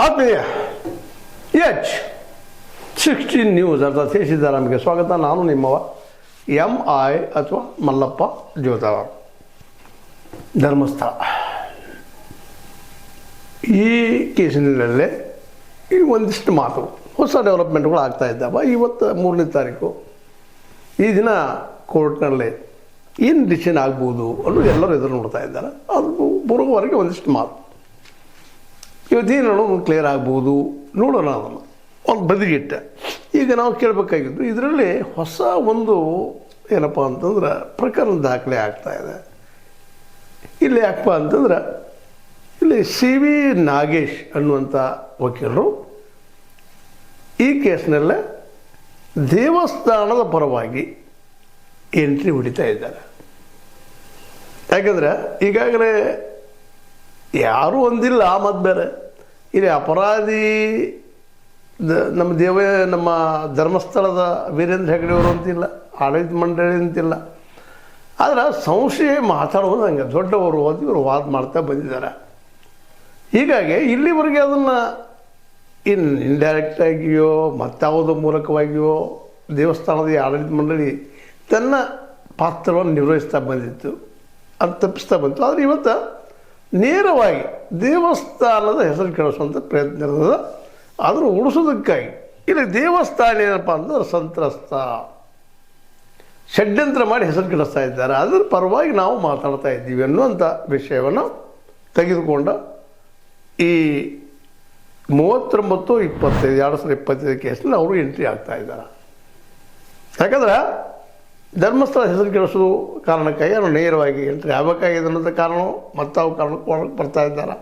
ಆತ್ಮೀಯ H16 news ಅರ್ಥಾತ್ ಸಿದ್ದರಾಮಯ್ಯಗೆ ಸ್ವಾಗತ. ನಾನು ನಿಮ್ಮವ MI ಅಥವಾ ಮಲ್ಲಪ್ಪ ಜೋತಾವ. ಧರ್ಮಸ್ಥಳ ಈ ಕೇಸಿನಲ್ಲೇ ಈ ಒಂದಿಷ್ಟು ಮಾತು ಹೊಸ ಡೆವಲಪ್ಮೆಂಟ್ಗಳು ಆಗ್ತಾ ಇದ್ದಾವೆ. ಇವತ್ತು 3ನೇ ತಾರೀಕು ಈ ದಿನ ಕೋರ್ಟ್ನಲ್ಲಿ ಏನು ಡಿಸಿಷನ್ ಆಗ್ಬೋದು ಅನ್ನೋದು ಎಲ್ಲರೂ ಎದುರು ನೋಡ್ತಾ ಇದ್ದಾರೆ. ಅದು ಬರೋವರೆಗೆ ಒಂದಿಷ್ಟು ಮಾತು ಇವತ್ತೇನು ಹೇಳೋದು ಕ್ಲಿಯರ್ ಆಗ್ಬೋದು, ನೋಡೋಣ. ಅದನ್ನು ಒಂದು ಬದಿಗಿಟ್ಟ ಈಗ ನಾವು ಕೇಳಬೇಕಾಗಿದ್ದು ಇದರಲ್ಲಿ ಹೊಸ ಒಂದು ಏನಪ್ಪ ಅಂತಂದ್ರೆ ಪ್ರಕರಣ ದಾಖಲೆ ಆಗ್ತಾಯಿದೆ. ಇಲ್ಲಿ ಯಾಕಪ್ಪ ಅಂತಂದ್ರೆ ಇಲ್ಲಿ CV ನಾಗೇಶ್ ಅನ್ನುವಂಥ ವಕೀಲರು ಈ ಕೇಸ್ನಲ್ಲೇ ದೇವಸ್ಥಾನದ ಪರವಾಗಿ ಎಂಟ್ರಿ ಹೊಡಿತಾ ಇದ್ದಾರೆ. ಯಾಕಂದರೆ ಈಗಾಗಲೇ ಯಾರೂ ಒಂದಿಲ್ಲ ಮತ್ತು ಬೇರೆ ಇಲ್ಲಿ ಅಪರಾಧಿ ನಮ್ಮ ಧರ್ಮಸ್ಥಳದ ವೀರೇಂದ್ರ ಹೆಗಡೆಯವರು ಅಂತಿಲ್ಲ, ಆಡಳಿತ ಮಂಡಳಿ ಅಂತಿಲ್ಲ. ಆದರೆ ಸಂಶಯ ಮಾತಾಡೋದು ಹಂಗೆ ದೊಡ್ಡವರು ಅಂತ ಇವರು ವಾದ ಮಾಡ್ತಾ ಬಂದಿದ್ದಾರೆ. ಹೀಗಾಗಿ ಇಲ್ಲಿವರೆಗೆ ಅದನ್ನು ಇಂಡೈರೆಕ್ಟಾಗಿಯೋ ಮತ್ತಾವುದೋ ಮೂಲಕವಾಗಿಯೋ ದೇವಸ್ಥಾನದ ಆಡಳಿತ ಮಂಡಳಿ ತನ್ನ ಪಾತ್ರವನ್ನು ನಿರ್ವಹಿಸ್ತಾ ಬಂದಿತ್ತು, ಅದು ತಪ್ಪಿಸ್ತಾ ಬಂತು. ಆದರೆ ಇವತ್ತು ನೇರವಾಗಿ ದೇವಸ್ಥಾನದ ಹೆಸರು ಕೆಡಿಸುವಂಥ ಪ್ರಯತ್ನ ಇರ್ತದೆ. ಅದನ್ನು ಉಳಿಸೋದಕ್ಕಾಗಿ ಇಲ್ಲಿ ದೇವಸ್ಥಾನ ಏನಪ್ಪ ಅಂದ್ರೆ ಸಂತ್ರಸ್ತ ಷಡ್ಯಂತ್ರ ಮಾಡಿ ಹೆಸರು ಕೆಡಿಸ್ತಾ ಇದ್ದಾರೆ. ಅದರ ಪರವಾಗಿ ನಾವು ಮಾತಾಡ್ತಾ ಇದ್ದೀವಿ ಅನ್ನುವಂಥ ವಿಷಯವನ್ನು ತೆಗೆದುಕೊಂಡ ಈ 39/25/2025 ಕೇಸ್ನಲ್ಲಿ ಅವರು ಎಂಟ್ರಿ ಆಗ್ತಾ ಇದ್ದಾರೆ. ಯಾಕಂದ್ರೆ ಧರ್ಮಸ್ಥಳ ಹೆಸರು ಕೆಡಿಸೋ ಕಾರಣಕ್ಕಾಗಿ ಅವರು ನೇರವಾಗಿ ಎಂಟ್ರಿ ಆಗಬೇಕಾಗಿದೆ ಅನ್ನೋದು ಕಾರಣ, ಮತ್ತಾವ ಕಾರಣಕ್ಕೆ ಒಳಗೆ ಬರ್ತಾ ಇದ್ದಾರೆ.